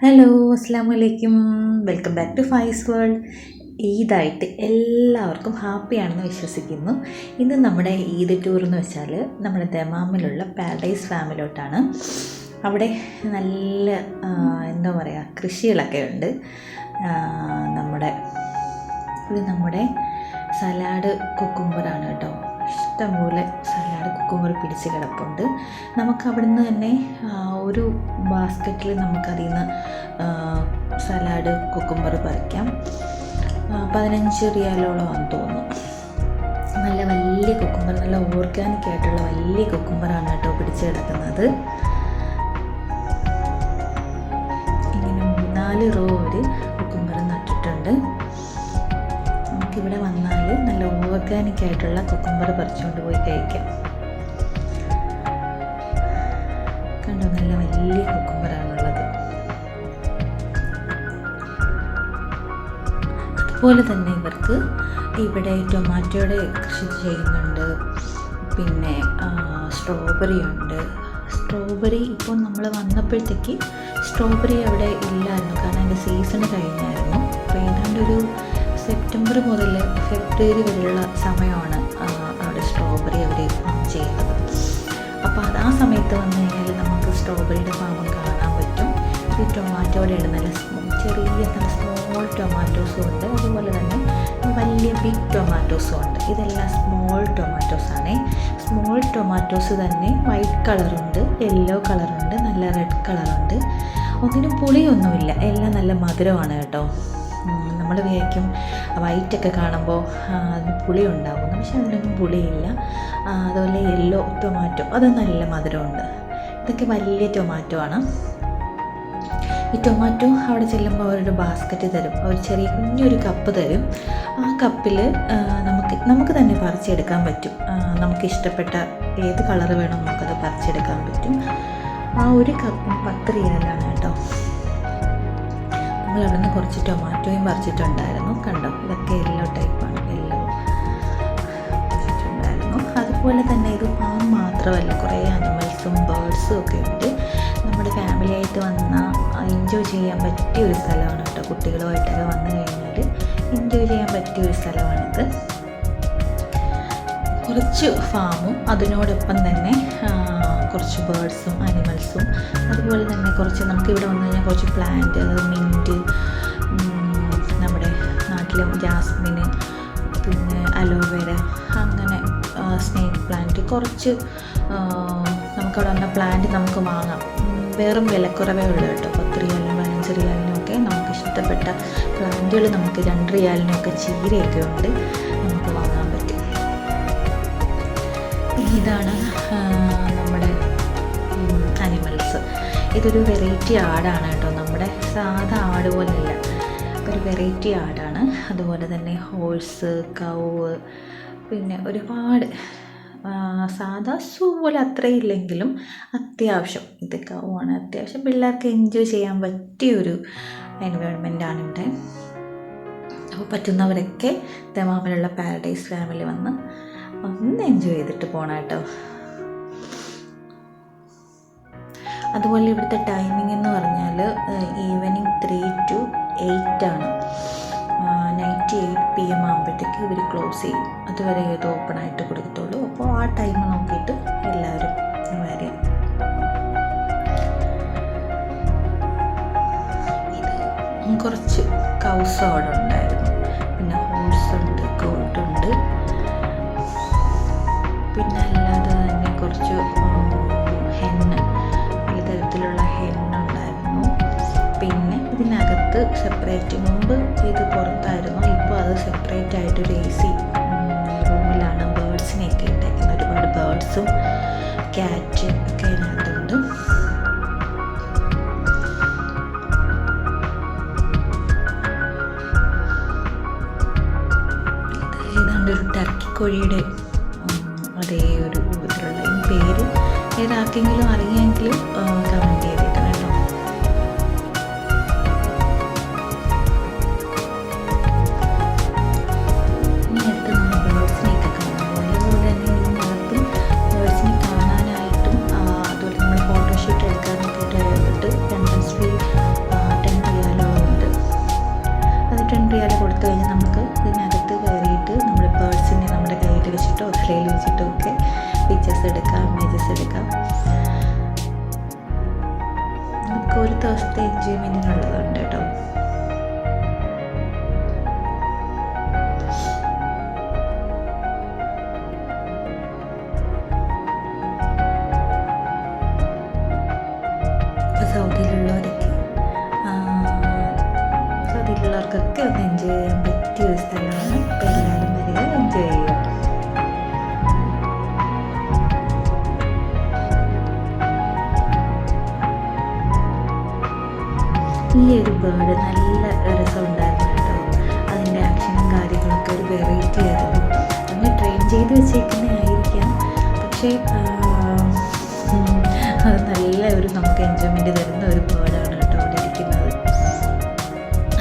Hello, അസ്സാം വലൈക്കും. Welcome back to Faiz world. ഈദായിട്ട് എല്ലാവർക്കും ഹാപ്പിയാണെന്ന് വിശ്വസിക്കുന്നു. ഇന്ന് നമ്മുടെ ഈദ് ടൂർ എന്ന് വെച്ചാൽ നമ്മുടെ ദമാമിലുള്ള പാരഡൈസ് ഫാമിലോട്ടാണ്. അവിടെ നല്ല എന്താ പറയുക, കൃഷികളൊക്കെ ഉണ്ട്. നമ്മുടെ സലാഡ് കുക്കുംബറാണ് കേട്ടോ. ഇഷ്ടംപോലെ സലാഡ് കുക്കുംബർ പിടിച്ച് കിടപ്പുണ്ട്. നമുക്ക് അവിടുന്ന് തന്നെ ഒരു ബാസ്ക്കറ്റിൽ നമുക്കതിൽ നിന്ന് സലാഡ് കുക്കുംബർ പറിക്കാം. 15 റിയാലോളമാണെന്ന് തോന്നുന്നു. നല്ല വലിയ കുക്കുംബർ, നല്ല ഓർഗാനിക് ആയിട്ടുള്ള വലിയ കുക്കുംബറാണ് കേട്ടോ പിടിച്ച് കിടക്കുന്നത്. ഇങ്ങനെ 4 റോ ഒരു കുക്കുംബർ നട്ടിട്ടുണ്ട്. നമുക്കിവിടെ വന്നാൽ നല്ല ഓർഗാനിക് ആയിട്ടുള്ള കുക്കുംബർ പറിച്ചുകൊണ്ട് പോയി കഴിക്കാം. കണ്ടോ, നല്ല വലിയ കുക്കുംബറാണുള്ളത്. അതുപോലെ തന്നെ ഇവർക്ക് ഇവിടെ ടൊമാറ്റോയുടെ കൃഷി ചെയ്യുന്നുണ്ട്. പിന്നെ സ്ട്രോബെറി ഉണ്ട്. സ്ട്രോബെറി ഇപ്പോൾ നമ്മൾ വന്നപ്പോഴത്തേക്ക് സ്ട്രോബെറി അവിടെ ഇല്ലായിരുന്നു, കാരണം അതിൻ്റെ സീസണ് കഴിഞ്ഞായിരുന്നു. അപ്പോൾ ഏതാണ്ട് ഒരു സെപ്റ്റംബർ മുതൽ ഫെബ്രുവരി വരെയുള്ള സമയമാണ് അവിടെ സ്ട്രോബെറി അവർ ഫാം ചെയ്യുന്നത്. അപ്പോൾ ആ സമയത്ത് വന്നു കഴിഞ്ഞാൽ നമുക്ക് സ്ട്രോബെറിയുടെ ഫാമും കാണാൻ പറ്റും. ഈ ടൊമാറ്റോയുടെ നല്ല ചെറിയ നല്ല സ്മോൾ ടൊമാറ്റോസും ഉണ്ട്, അതുപോലെ തന്നെ വലിയ ബിഗ് ടൊമാറ്റോസും ഉണ്ട്. ഇതെല്ലാം സ്മോൾ ടൊമാറ്റോസാണ്. സ്മോൾ ടൊമാറ്റോസ് തന്നെ വൈറ്റ് കളറുണ്ട്, യെല്ലോ കളറുണ്ട്, നല്ല റെഡ് കളറുണ്ട്. ഒന്നിനും പുളിയൊന്നുമില്ല, എല്ലാം നല്ല മധുരമാണ് കേട്ടോ. നമ്മൾ വിചാരിക്കും വൈറ്റൊക്കെ കാണുമ്പോൾ അതിന് പുളി ഉണ്ടാകുന്നു, പക്ഷെ അതിനൊന്നും പുളിയില്ല. അതുപോലെ യെല്ലോ ടൊമാറ്റോ അത് നല്ല മധുരമുണ്ട്. ഇതൊക്കെ വലിയ ടൊമാറ്റോ ആണ്. ഈ ടൊമാറ്റോ അവിടെ ചെല്ലുമ്പോൾ അവരൊരു ബാസ്ക്കറ്റ് തരും, അവർ ചെറിയ കുഞ്ഞൊരു കപ്പ് തരും. ആ കപ്പിൽ നമുക്ക് തന്നെ പറിച്ചെടുക്കാൻ പറ്റും. നമുക്ക് ഇഷ്ടപ്പെട്ട ഏത് കളർ വേണം നമുക്കത് പറിച്ചെടുക്കാൻ പറ്റും. ആ ഒരു കപ്പിന് 10 റിയാലാണ് കേട്ടോ. നമ്മൾ അവിടെ നിന്ന് കുറച്ച് ടൊമാറ്റോയും പറിച്ചിട്ടുണ്ടായിരുന്നു. കണ്ടോ, ഇതൊക്കെ യെല്ലോ ടൈപ്പാണ്, യെല്ലോ പറിച്ചിട്ടുണ്ടായിരുന്നു. അതുപോലെ തന്നെ ഇത് ഫാം മാത്രമല്ല, കുറേ അനിമൽസും ബേർഡ്സും ഒക്കെ ഉണ്ട്. നമ്മുടെ ഫാമിലിയായിട്ട് വന്നാൽ എൻജോയ് ചെയ്യാൻ പറ്റിയ ഒരു സ്ഥലമാണ് കേട്ടോ. കുട്ടികളുമായിട്ടൊക്കെ വന്നു കഴിഞ്ഞാൽ എൻജോയ് ചെയ്യാൻ പറ്റിയ ഒരു സ്ഥലമാണിത്. കുറച്ച് ഫാമും അതിനോടൊപ്പം തന്നെ കുറച്ച് ബേർഡ്സും അനിമൽസും, അതുപോലെ തന്നെ കുറച്ച് നമുക്കിവിടെ വന്നു കഴിഞ്ഞാൽ കുറച്ച് പ്ലാന്റ്, മിൻറ്റ്, നമ്മുടെ നാട്ടിലെ ജാസ്മിന്, പിന്നെ അലോവേര, അങ്ങനെ സ്നേക്ക് പ്ലാന്റ്, കുറച്ച് നമുക്കവിടെ വന്ന പ്ലാന്റ് നമുക്ക് വാങ്ങാം. വേറും വിലക്കുറവേ ഉള്ളൂ കേട്ടോ. 10 റിയാലിനും 15 റിയാലിനും ഒക്കെ നമുക്ക് ഇഷ്ടപ്പെട്ട പ്ലാന്റുകൾ നമുക്ക് 2 റിയാലിനൊക്കെ ചീരയൊക്കെ ഉണ്ട്, നമുക്ക് വാങ്ങാൻ പറ്റും. ഇതാണ് നമ്മുടെ അനിമൽസ്. ഇതൊരു വെറൈറ്റി ആടാണ് കേട്ടോ, നമ്മുടെ സാധാ ആട് പോലെയല്ല, ഒരു വെറൈറ്റി ആടാണ്. അതുപോലെ തന്നെ ഹോഴ്സ്, കൗവ്, പിന്നെ ഒരുപാട് സാധാ സൂ പോലെ അത്രയില്ലെങ്കിലും അത്യാവശ്യം ഇത് കൗവാണ്. അത്യാവശ്യം പിള്ളേർക്ക് എൻജോയ് ചെയ്യാൻ പറ്റിയൊരു എൻവയോൺമെൻറ്റാണ് ഇവിടെ. അപ്പോൾ പറ്റുന്നവരൊക്കെ ദമാമിലുള്ള പാരഡൈസ് ഫാമിലി വന്ന് ഒന്ന് എൻജോയ് ചെയ്തിട്ട് പോകണം കേട്ടോ. അതുപോലെ ഇവിടുത്തെ ടൈമിംഗ് എന്ന് പറഞ്ഞാൽ ഈവനിങ് 3 to 8 ആണ്. നൈറ്റ് 8 PM ആകുമ്പോഴത്തേക്ക് ഇവർ ക്ലോസ് ചെയ്യും. അതുവരെ ഇത് ഓപ്പൺ ആയിട്ട് കൊടുക്കത്തുള്ളൂ. അപ്പോൾ ആ ടൈം നോക്കിയിട്ട് എല്ലാവരും വരിക. ഇത് കുറച്ച് കൗസ് അവിടെ ഉണ്ടായിരുന്നു, പിന്നെ ഹോഴ്സ് ഉണ്ട്, ഗോട്ടുണ്ട്, പിന്നെ അല്ലാതെ തന്നെ കുറച്ച് ഹെന്ന്, പലതരത്തിലുള്ള ഹെന്നുണ്ടായിരുന്നു. പിന്നെ ഇതിനകത്ത് സെപ്പറേറ്റ്, മുമ്പ് ഇത് പുറത്തായിരുന്നു, ഇപ്പോൾ അത് സെപ്പറേറ്റ് ആയിട്ടൊരു AC റൂമിലാണ് ബേർഡ്സിനെയൊക്കെ ഇട്ടേക്കുന്നത്. ഒരുപാട് ബേർഡ്സും ക്യാറ്റ് ഒക്കെ അതിനകത്തുണ്ട്. ഏതാണ്ട് ഒരു ടർക്കിക്കോഴിയുടെ അതേ ഒരു രൂപത്തിലുള്ള ഈ പേര് ഏതാർക്കെങ്കിലും അറിയാമെങ്കിൽ കമൻറ്റ് ചെയ്തേക്കണം കേട്ടോ. ഇനി അടുത്ത് നമ്മൾ ബേർഡ്സിനെയൊക്കെ കാണാൻ പോകും. അതുപോലെ തന്നെ ഇതിനകത്തും ബേർഡ്സിനെ കാണാനായിട്ടും അതുപോലെ നമ്മൾ ഫോട്ടോഷൂട്ട് എടുക്കാനൊക്കെ ആയിട്ട് എൻട്രൻസ് ഫീ ഒരു ദിവസത്തെ എൻജോയ്മെൻറ്റിനുള്ളതുണ്ട് കേട്ടോ. സൗദിയിലുള്ളവർക്കൊക്കെ ഒന്ന് എൻജോയ് ചെയ്യാൻ പറ്റിയ ഒരു സ്ഥലമാണ്. അപ്പോൾ എല്ലാവരും വരിക, എൻജോയ് ചെയ്യുക. ഈ ഒരു ബേർഡ് നല്ല രസമുണ്ടായിരുന്നു കേട്ടോ. അതിൻ്റെ ആക്ഷനും കാര്യങ്ങളൊക്കെ ഒരു വെറൈറ്റി ആയിരുന്നു. അങ്ങനെ ട്രെയിൻ ചെയ്ത് വെച്ചേക്കുന്നതായിരിക്കാം, പക്ഷേ അത് നല്ല ഒരു നമുക്ക് എൻജോയ്മെൻറ്റ് തരുന്ന ഒരു ബേർഡാണ് കേട്ടോ അവിടെ ഇരിക്കുന്നത്.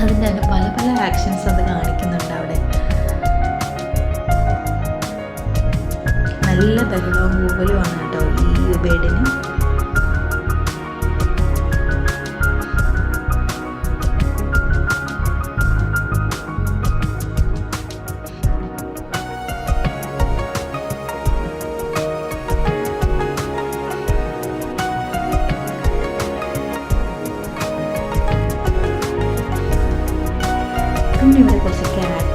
അതിൻ്റെ തന്നെ പല പല ആക്ഷൻസ് അത് കാണിക്കുന്നുണ്ട് അവിടെ. നല്ല ബഹളവും കൂവലുമാണ് കേട്ടോ ഈ ബേർഡിന്. പിന്നെ ഇവിടെ കുറച്ച് ക്യാറ്റ്